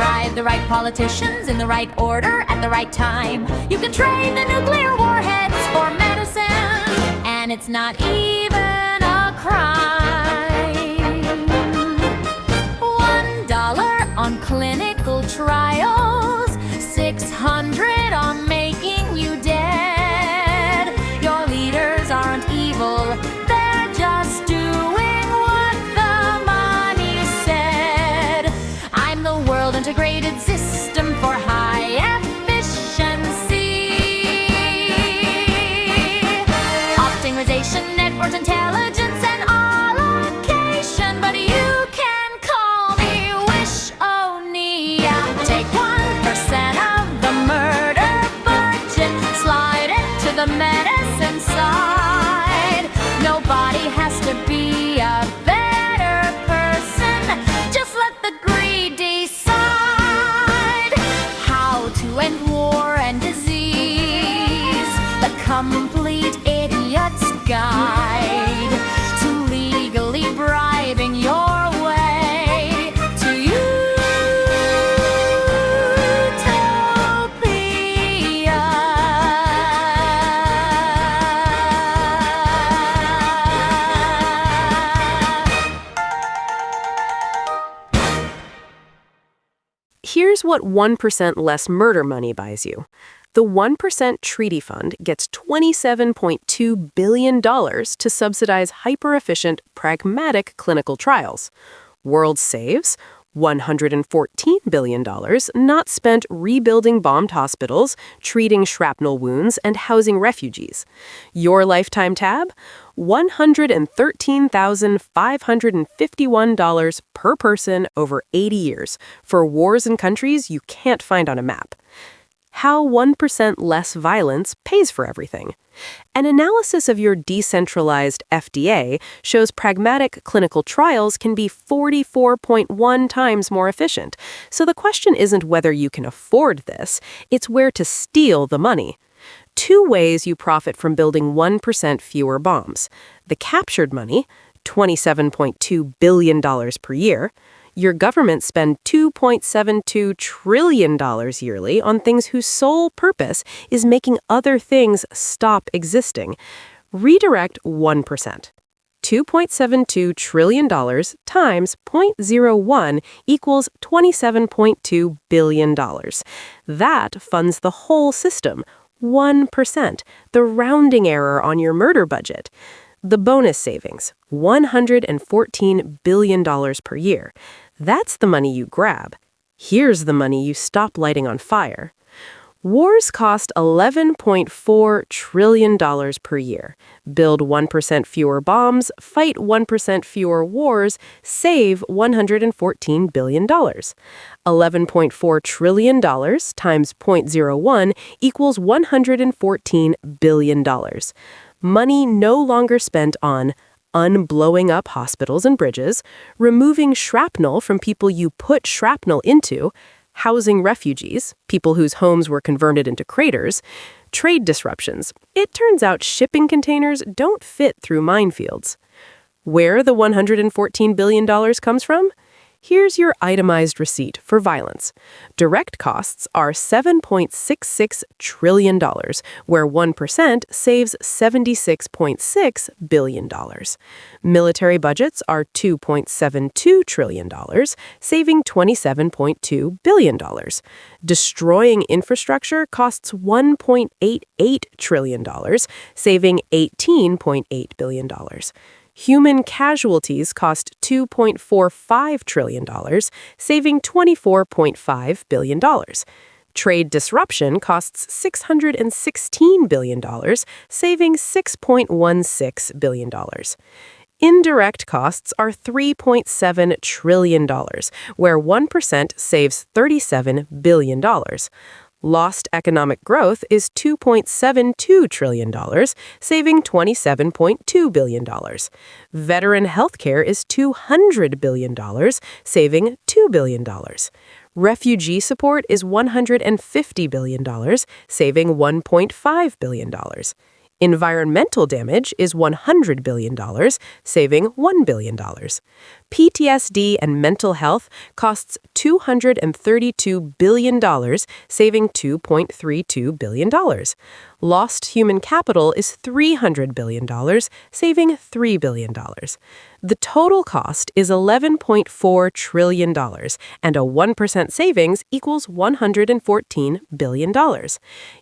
bribe the right politicians in the right order at the right time. You can trade the nuclear warheads for medicine, and it's not even a crime. $1 on clinical trials, $600 on making you dead. Your leaders aren't evil, they're just doing what the money said. I'm the world integrated system for high efficiency. Optimization, network intelligence, and allocation. But you can call me Wish-O-Nia. Take 1% of the murder budget, slide it to the medicine side. Nobody has to be a better person. Just let the greed decide how to end war and disease. The complete idiot's guide to legally bribing your way to utopia. Here's what 1% less murder money buys you. The 1% Treaty Fund gets $27.2 billion to subsidize hyper-efficient, pragmatic clinical trials. World saves $114 billion not spent rebuilding bombed hospitals, treating shrapnel wounds, and housing refugees. Your lifetime tab? $113,551 per person over 80 years for wars in countries you can't find on a map. How 1% less violence pays for everything. An analysis of your decentralized FDA shows pragmatic clinical trials can be 44.1 times more efficient. So the question isn't whether you can afford this, it's where to steal the money. Two ways you profit from building 1% fewer bombs. The captured money, $27.2 billion per year. Your government spend $2.72 trillion yearly on things whose sole purpose is making other things stop existing. Redirect 1%. $2.72 trillion times 0.01 equals $27.2 billion. That funds the whole system. 1%, the rounding error on your murder budget. The bonus savings, $114 billion per year. That's the money you grab. Here's the money you stop lighting on fire. Wars cost $11.4 trillion per year. Build 1% fewer bombs, fight 1% fewer wars, save $114 billion. $11.4 trillion times 0.01 equals $114 billion. Money no longer spent on unblowing up hospitals and bridges, removing shrapnel from people you put shrapnel into, housing refugees, people whose homes were converted into craters, trade disruptions. It turns out shipping containers don't fit through minefields. Where the $114 billion comes from? Here's your itemized receipt for violence. Direct costs are $7.66 trillion, where 1% saves $76.6 billion. Military budgets are $2.72 trillion, saving $27.2 billion. Destroying infrastructure costs $1.88 trillion, saving $18.8 billion. Human casualties cost $2.45 trillion, saving $24.5 billion. Trade disruption costs $616 billion, saving $6.16 billion. Indirect costs are $3.7 trillion, where 1% saves $37 billion. Lost economic growth is $2.72 trillion, saving $27.2 billion. Veteran healthcare is $200 billion, saving $2 billion. Refugee support is $150 billion, saving $1.5 billion. Environmental damage is $100 billion, saving $1 billion. PTSD and mental health costs $232 billion, saving $2.32 billion. Lost human capital is $300 billion, saving $3 billion. The total cost is $11.4 trillion, and a 1% savings equals $114 billion.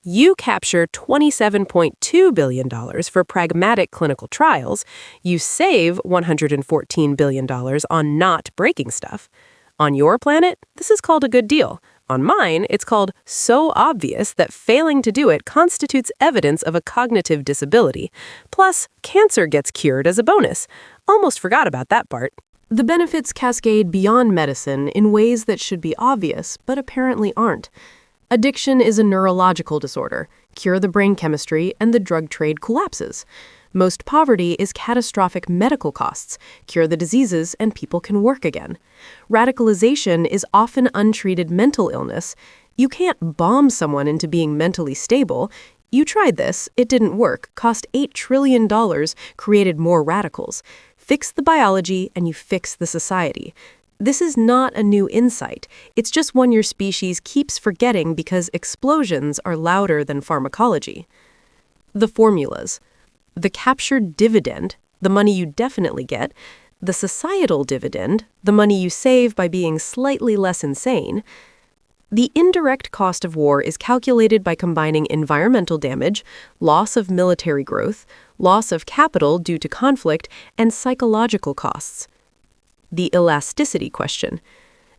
You capture $27.2 billion for pragmatic clinical trials. You save $114 billion on not breaking stuff. On your planet, this is called a good deal. On mine, it's called so obvious that failing to do it constitutes evidence of a cognitive disability. Plus, cancer gets cured as a bonus. Almost forgot about that part. The benefits cascade beyond medicine in ways that should be obvious, but apparently aren't. Addiction is a neurological disorder. Cure the brain chemistry, and the drug trade collapses. Most poverty is catastrophic medical costs. Cure the diseases, and people can work again. Radicalization is often untreated mental illness. You can't bomb someone into being mentally stable. You tried this, it didn't work, cost $8 trillion, created more radicals. Fix the biology, and you fix the society. This is not a new insight. It's just one your species keeps forgetting because explosions are louder than pharmacology. The formulas. The captured dividend, the money you definitely get. The societal dividend, the money you save by being slightly less insane. The indirect cost of war is calculated by combining environmental damage, loss of military growth, loss of capital due to conflict, and psychological costs. The elasticity question.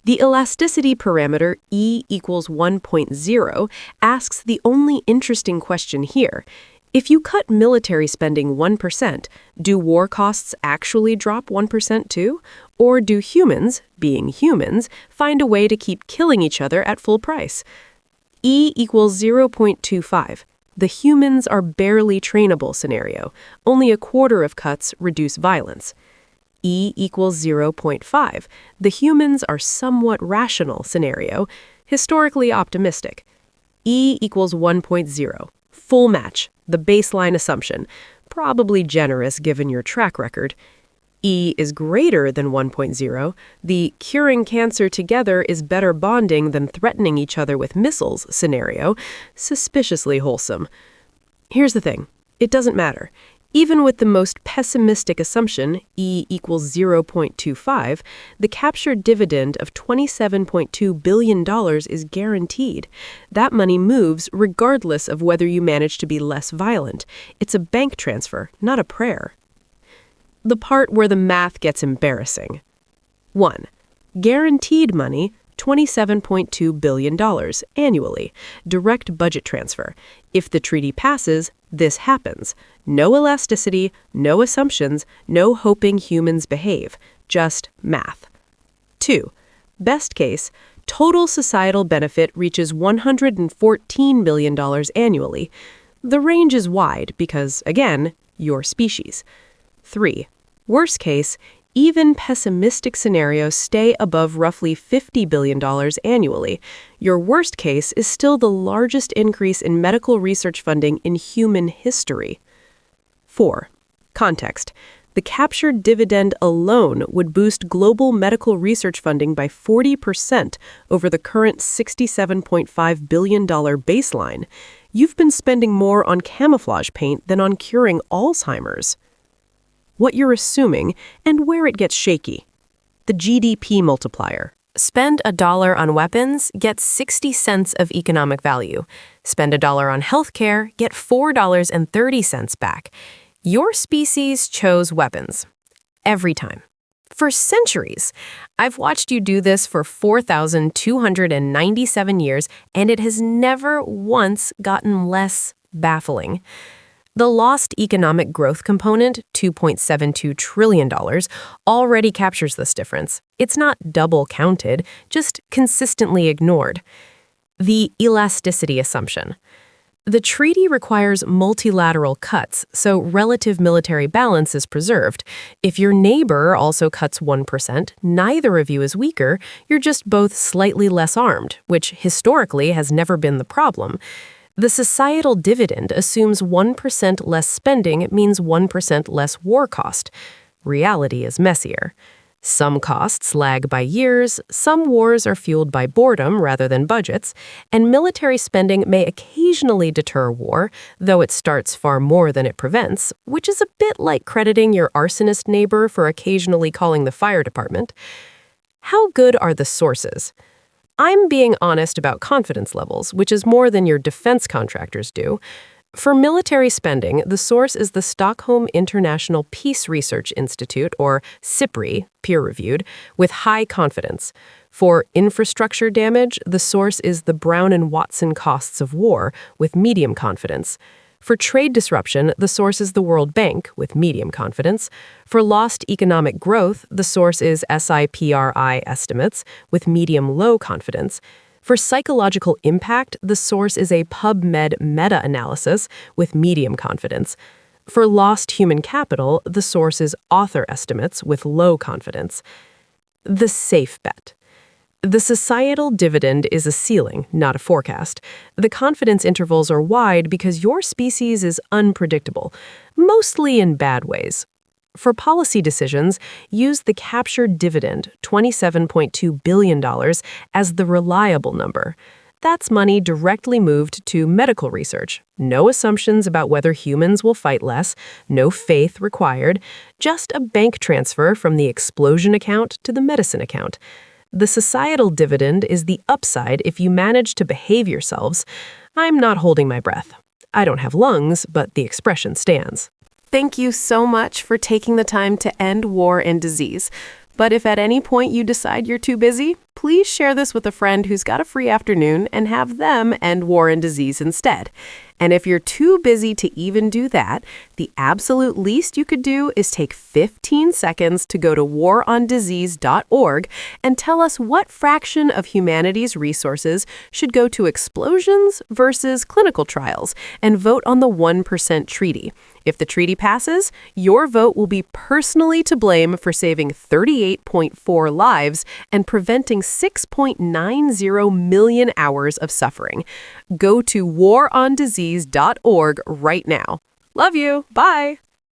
The elasticity parameter E equals 1.0 asks the only interesting question here. If you cut military spending 1%, do war costs actually drop 1% too? Or do humans, being humans, find a way to keep killing each other at full price? E equals 0.25. The humans are barely trainable scenario. Only a quarter of cuts reduce violence. E equals 0.5. The humans are somewhat rational scenario. Historically optimistic. E equals 1.0. Full match, the baseline assumption, probably generous given your track record. E is greater than 1.0. The curing cancer together is better bonding than threatening each other with missiles scenario, suspiciously wholesome. Here's the thing, it doesn't matter. Even with the most pessimistic assumption, E equals 0.25, the captured dividend of $27.2 billion is guaranteed. That money moves regardless of whether you manage to be less violent. It's a bank transfer, not a prayer. The part where the math gets embarrassing. 1. Guaranteed money, $27.2 billion annually. Direct budget transfer. If the treaty passes, this happens. No elasticity, no assumptions, no hoping humans behave. Just math. 2. Best case, total societal benefit reaches $114 billion annually. The range is wide because, again, your species. 3. Worst case, even pessimistic scenarios stay above roughly $50 billion annually. Your worst case is still the largest increase in medical research funding in human history. 4. Context. The captured dividend alone would boost global medical research funding by 40% over the current $67.5 billion baseline. You've been spending more on camouflage paint than on curing Alzheimer's. What you're assuming, and where it gets shaky. The GDP multiplier. Spend $1 on weapons, get 60 cents of economic value. Spend $1 on healthcare, get $4.30 back. Your species chose weapons. Every time. For centuries. I've watched you do this for 4,297 years, and it has never once gotten less baffling. The lost economic growth component, $2.72 trillion, already captures this difference. It's not double counted, just consistently ignored. The elasticity assumption. The treaty requires multilateral cuts, so relative military balance is preserved. If your neighbor also cuts 1%, neither of you is weaker, you're just both slightly less armed, which historically has never been the problem. The societal dividend assumes 1% less spending means 1% less war cost. Reality is messier. Some costs lag by years, some wars are fueled by boredom rather than budgets, and military spending may occasionally deter war, though it starts far more than it prevents, which is a bit like crediting your arsonist neighbor for occasionally calling the fire department. How good are the sources? I'm being honest about confidence levels, which is more than your defense contractors do. For military spending, the source is the Stockholm International Peace Research Institute, or SIPRI, peer-reviewed, with high confidence. For infrastructure damage, the source is the Brown and Watson Costs of War, with medium confidence. For trade disruption, the source is the World Bank, with medium confidence. For lost economic growth, the source is SIPRI estimates, with medium-low confidence. For psychological impact, the source is a PubMed meta-analysis with medium confidence. For lost human capital, the source is author estimates with low confidence. The safe bet. The societal dividend is a ceiling, not a forecast. The confidence intervals are wide because your species is unpredictable, mostly in bad ways. For policy decisions, use the captured dividend, $27.2 billion, as the reliable number. That's money directly moved to medical research. No assumptions about whether humans will fight less, no faith required, just a bank transfer from the explosion account to the medicine account. The societal dividend is the upside if you manage to behave yourselves. I'm not holding my breath. I don't have lungs, but the expression stands. Thank you so much for taking the time to end war and disease. But if at any point you decide you're too busy, please share this with a friend who's got a free afternoon and have them end war and disease instead. And if you're too busy to even do that, the absolute least you could do is take 15 seconds to go to warondisease.org and tell us what fraction of humanity's resources should go to explosions versus clinical trials, and vote on the 1% treaty. If the treaty passes, your vote will be personally to blame for saving 38.4 lives and preventing 6.90 million hours of suffering. Go to warondisease.org right now. Love you. Bye.